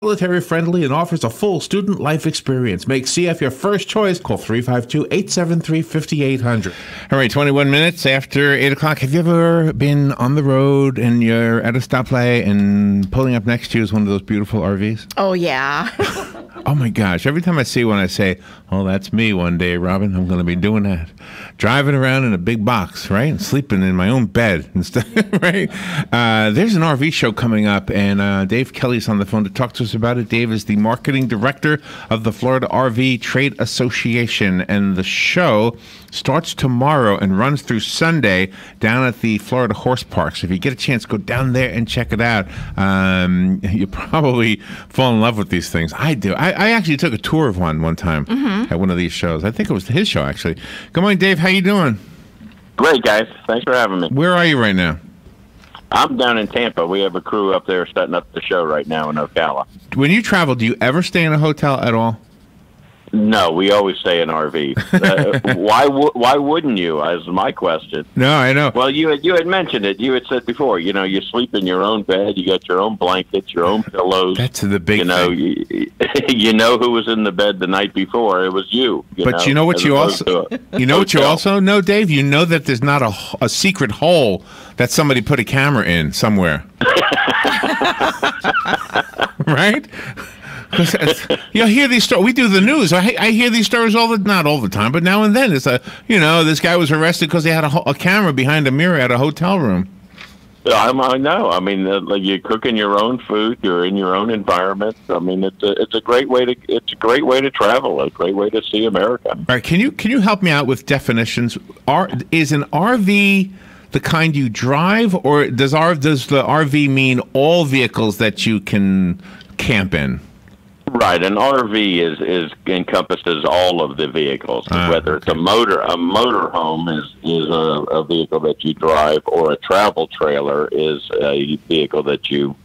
military friendly and offers a full student life experience. Make CF your first choice. Call 352-873-5800. All right, 21 minutes after 8 o'clock. Have you ever been on the road and you're at a stoplight and pulling up next to you is one of those beautiful RVs? Oh, yeah. Oh, my gosh. Every time I see one, I say, oh, that's me one day, Robin. I'm going to be doing that. Driving around in a big box, right? And sleeping in my own bed and stuff, right? There's an RV show coming up, and Dave Kelly's on the phone to talk to us about it. Dave is the marketing director of the Florida RV Trade Association, and the show starts tomorrow and runs through Sunday down at the Florida Horse Park. So if you get a chance, go down there and check it out. You probably fall in love with these things. I do. I actually took a tour of one time at one of these shows. I think it was his show, actually. Good morning, Dave. How you doing? Great, guys. Thanks for having me. Where are you right now? I'm down in Tampa. We have a crew up there setting up the show right now in Ocala. When you travel, do you ever stay in a hotel at all? No, we always stay in RV. Why wouldn't you? Is my question. No, I know. Well, you had mentioned it. You had said before. You know, you sleep in your own bed. You got your own blankets, your own pillows. That's the big thing. You know who was in the bed the night before. It was you. But you know what you also know, Dave. You know that there's not a secret hole that somebody put a camera in somewhere. Right? You hear these stories. We do the news. I hear these stories not all the time, but now and then. It's this guy was arrested because they had a camera behind a mirror at a hotel room. I know. I mean, you're cooking your own food. You're in your own environment. I mean, it's a great way to travel. A great way to see America. All right. Can you help me out with definitions? Is an RV the kind you drive, or does the RV mean all vehicles that you can camp in? Right, an RV encompasses all of the vehicles. Whether it's a motorhome is a vehicle that you drive, or a travel trailer is a vehicle that you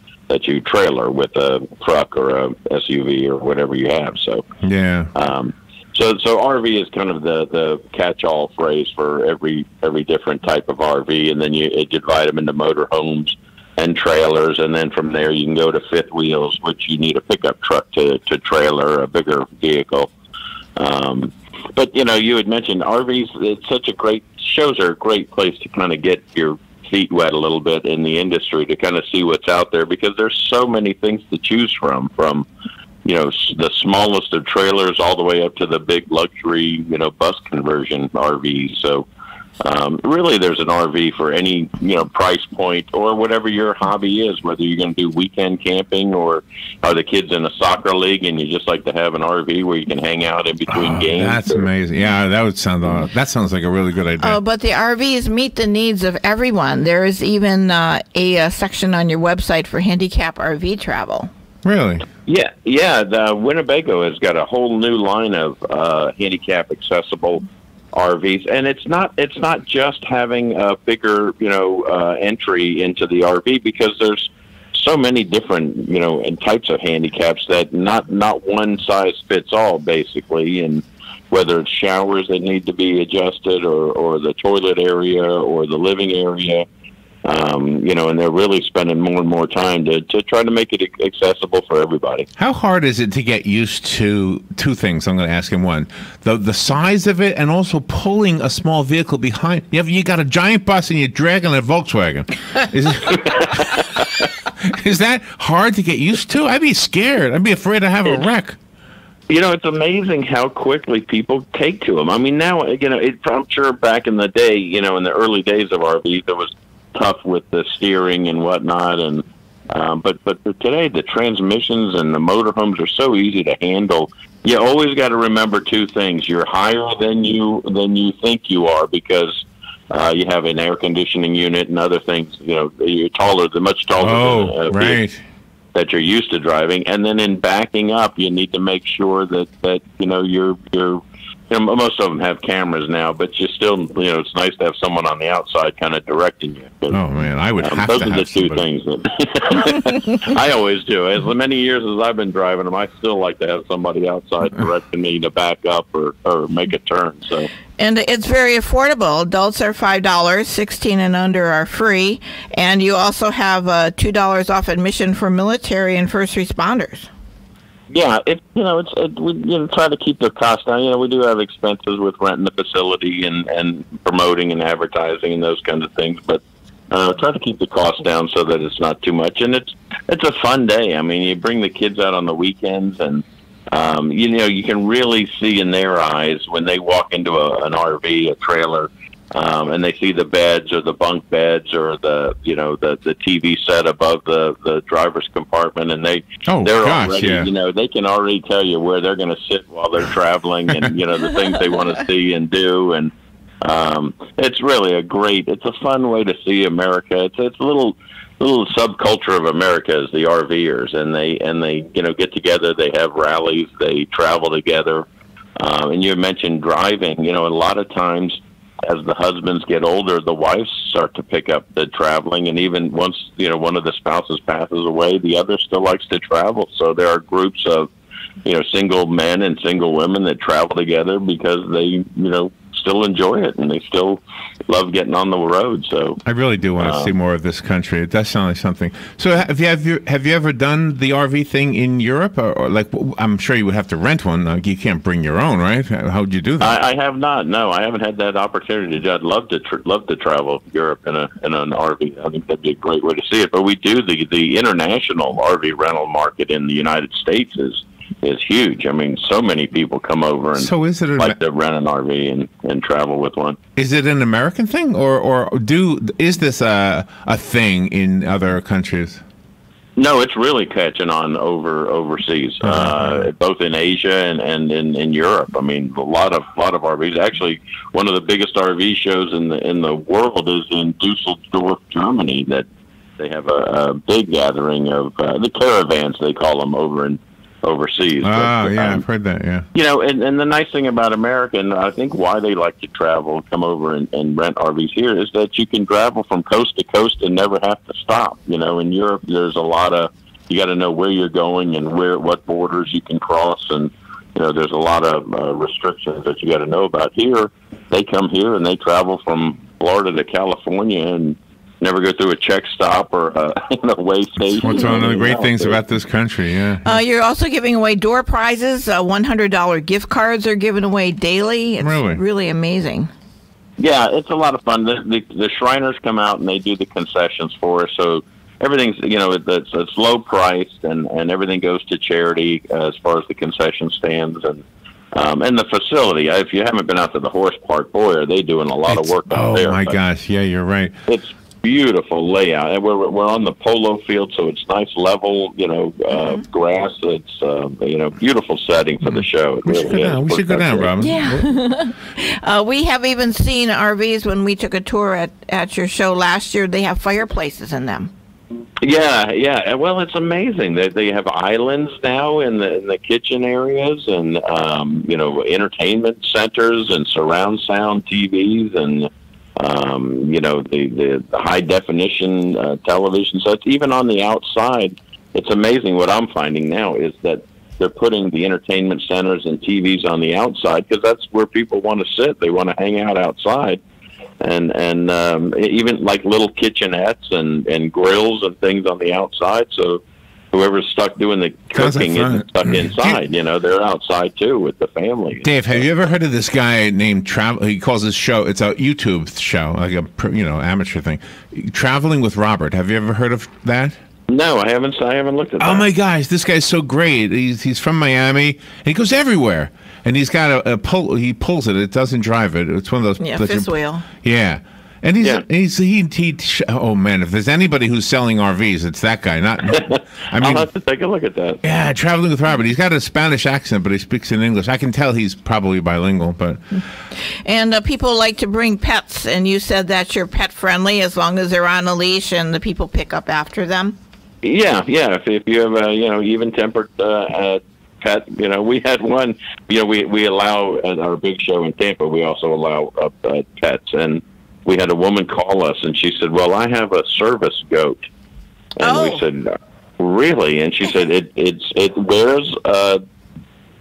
trailer with a truck or a SUV or whatever you have. So yeah. So RV is kind of the catch-all phrase for every different type of RV, and then you divide them into motorhomes and trailers, and then from there you can go to fifth wheels, which you need a pickup truck to trailer a bigger vehicle. But you had mentioned RVs. Shows are a great place to kind of get your feet wet a little bit in the industry, to kind of see what's out there, because there's so many things to choose from the smallest of trailers all the way up to the big luxury bus conversion RVs. So really, there's an RV for any price point, or whatever your hobby is. Whether you're going to do weekend camping, or are the kids in a soccer league and you just like to have an RV where you can hang out in between games. That's amazing. Yeah, that sounds like a really good idea. Oh, but the RVs meet the needs of everyone. There is even a section on your website for handicap RV travel. Really? Yeah. The Winnebago has got a whole new line of handicap accessible RVs, and it's not just having a bigger entry into the RV, because there's so many different and types of handicaps that not one size fits all, basically. And whether it's showers that need to be adjusted, or the toilet area, or the living area, and they're really spending more and more time to try to make it accessible for everybody. How hard is it to get used to two things? I'm going to ask him one: the size of it, and also pulling a small vehicle behind. You got a giant bus and you're dragging a Volkswagen. Is that hard to get used to? I'd be scared. I'd be afraid to have a wreck. It's amazing how quickly people take to them. I mean, now, I'm sure back in the day, in the early days of RVs, it was tough with the steering and whatnot, and but today the transmissions and the motorhomes are so easy to handle. You always got to remember two things: you're higher than you think you are, because you have an air conditioning unit and other things. You're much taller than that you're used to driving. And then in backing up, you need to make sure that you're most of them have cameras now, but you still, it's nice to have someone on the outside kind of directing you. But, oh, man, I would have to have somebody. Those are the two things that I always do. As many years as I've been driving them, I still like to have somebody outside directing me to back up or make a turn. So. And it's very affordable. Adults are $5, 16 and under are free, and you also have $2 off admission for military and first responders. Yeah, we try to keep the cost down. We do have expenses with renting the facility and promoting and advertising and those kinds of things, but try to keep the cost down so that it's not too much. And it's a fun day. I mean, you bring the kids out on the weekends, and you can really see in their eyes when they walk into an RV, a trailer, and they see the beds or the bunk beds or the TV set above the driver's compartment, and they're already, they can already tell you where they're going to sit while they're traveling, and the things they want to see and do, and it's really it's a fun way to see America. It's a little subculture of America is the RVers, and they get together, they have rallies, they travel together, and you mentioned driving. A lot of times, as the husbands get older, the wives start to pick up the traveling, and even once one of the spouses passes away, the other still likes to travel. So there are groups of single men and single women that travel together because they still enjoy it and they still love getting on the road. So I really do want to see more of this country. It does sound like something. So have you ever done the RV thing in Europe, or like I'm sure you would have to rent one. You can't bring your own, right? How would you do that? I have not. No, I haven't had that opportunity. I'd love to travel Europe in an RV. I think that'd be a great way to see it. But we do the international RV rental market in the United States is huge. I mean, so many people come over and like to rent an RV and travel with one. Is it an American thing, or is this a thing in other countries? No, it's really catching on overseas, both in Asia and in Europe. I mean, a lot of RVs. Actually, one of the biggest RV shows in the world is in Dusseldorf, Germany. That they have a big gathering of the caravans, they call them, overseas. I've heard that, yeah. And the nice thing about America, and I think why they like to travel and come over and rent RVs here, is that you can travel from coast to coast and never have to stop. In Europe, there's a lot of, you got to know where you're going and what borders you can cross, and there's a lot of restrictions that you got to know about. Here, they come here and they travel from Florida to California and never go through a check stop or a way station. What's one of the great things about this country, yeah. You're also giving away door prizes. $100 gift cards are given away daily. It's really amazing. Yeah, it's a lot of fun. The Shriners come out and they do the concessions for us. So everything's, it's low priced and everything goes to charity as far as the concession stands and the facility. If you haven't been out to the horse park, boy, are they doing a lot of work out there. Oh, my gosh. Yeah, you're right. It's beautiful layout, and we're on the polo field, so it's nice level, grass. It's beautiful setting for the show. We should go down, Robin. Yeah. We have even seen RVs when we took a tour at your show last year. They have fireplaces in them. Yeah. Well, it's amazing that they have islands now in the kitchen areas, and entertainment centers and surround sound TVs and. The high definition television sets, even on the outside. It's amazing what I'm finding now is that they're putting the entertainment centers and TVs on the outside because that's where people want to sit. They want to hang out outside, and even like little kitchenettes and grills and things on the outside. So whoever's stuck doing the cooking isn't stuck inside. They're outside too with the family. Dave, have you ever heard of this guy named Travel? He calls his show. It's a YouTube show, like a amateur thing. Traveling with Robert. Have you ever heard of that? No, I haven't looked at that. Oh my gosh, this guy's so great. He's from Miami and he goes everywhere. And he's got a pull. He pulls it. It doesn't drive it. It's one of those. Yeah, fifth wheel. Yeah. And oh man, if there's anybody who's selling RVs, it's that guy. I'll have to take a look at that. Yeah, Traveling with Robert. He's got a Spanish accent, but he speaks in English. I can tell he's probably bilingual. But and people like to bring pets, and you said that you're pet friendly as long as they're on a leash and the people pick up after them. Yeah. If you have a even tempered pet, we had one. We allow at our big show in Tampa. We also allow pets and. We had a woman call us, and she said, "Well, I have a service goat," and we said, "Really?" And she said, "It wears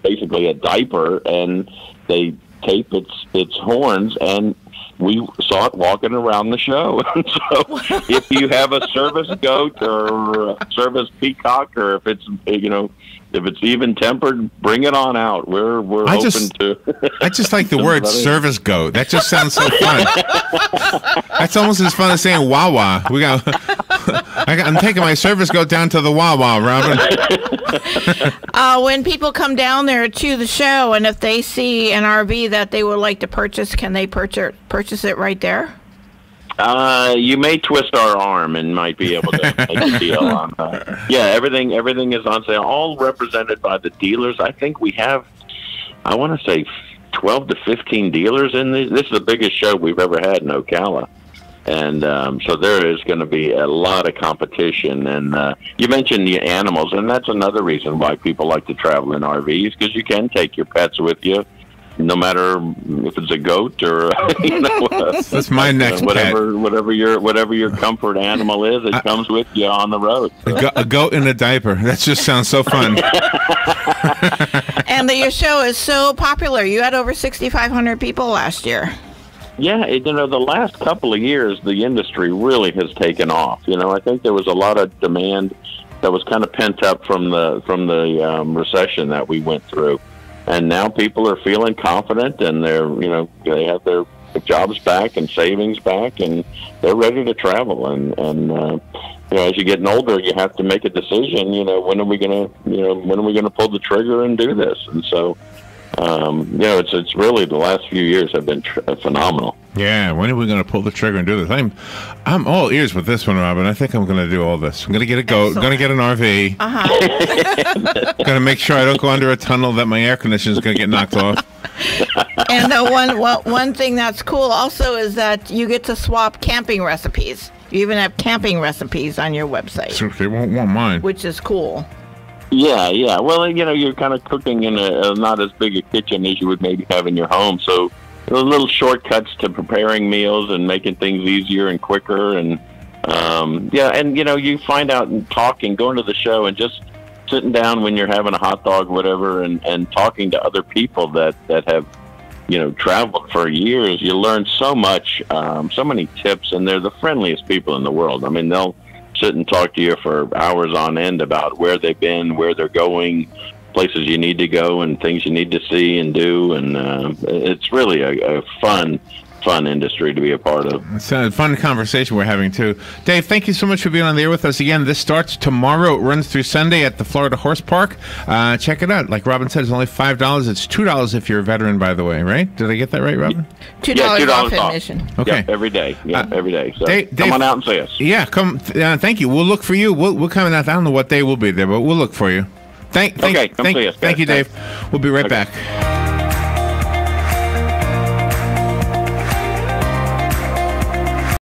basically a diaper, and they tape its horns, and we saw it walking around the show. So if you have a service goat or a service peacock, or if it's if it's even tempered, bring it on out. We're open to. I just like the word service goat. That just sounds so fun. That's almost as fun as saying Wawa. I'm taking my service goat down to the Wawa, Robin. When people come down there to the show, and if they see an RV that they would like to purchase, can they purchase it right there? You may twist our arm and might be able to make a deal on that. Yeah, everything is on sale, all represented by the dealers. I think we have, I want to say, 12 to 15 dealers in this. This is the biggest show we've ever had in Ocala. And so there is going to be a lot of competition. And you mentioned the animals, and that's another reason why people like to travel in RVs, because you can take your pets with you, no matter if it's a goat or that's my next whatever your comfort animal is. It comes with you on the road. So. A goat in a diaper. That just sounds so fun. And your show is so popular. You had over 6,500 people last year. Yeah, the last couple of years, the industry really has taken off. I think there was a lot of demand that was kind of pent up from the recession that we went through. And now people are feeling confident, and they have their jobs back and savings back, and they're ready to travel. And as you're getting older, you have to make a decision. When are we gonna pull the trigger and do this? And so, it's really the last few years have been phenomenal. Yeah, when are we going to pull the trigger and do this? I'm all ears with this one, Robin. I think I'm going to do all this. I'm going to get a goat. Going to get an RV. Going to make sure I don't go under a tunnel that my air conditioner is going to get knocked off. And the one thing that's cool also is that you get to swap camping recipes. You even have camping recipes on your website. So they won't want mine. Which is cool. Yeah. Well, you're kind of cooking in a not as big a kitchen as you would maybe have in your home, so little shortcuts to preparing meals and making things easier and quicker. And you find out and talking, going to the show and just sitting down when you're having a hot dog, whatever, and talking to other people that have traveled for years. You learn so much, so many tips, and they're the friendliest people in the world. I mean, they'll sit and talk to you for hours on end about where they've been, where they're going, places you need to go, and things you need to see and do. And it's really a fun industry to be a part of. It's a fun conversation we're having too. Dave, thank you so much for being on the air with us again. This starts tomorrow. It runs through Sunday at the Florida Horse Park. Check it out. Like Robin said, it's only $5. It's $2 if you're a veteran, by the way, right? Did I get that right, Robin? $2 off admission. Okay. Yeah, every day. Every day. So Dave, come on out and see us. Yeah, come. Thank you. We'll look for you. We'll come out. I don't know what day we'll be there, but we'll look for you. Thank you, Dave. We'll be right back.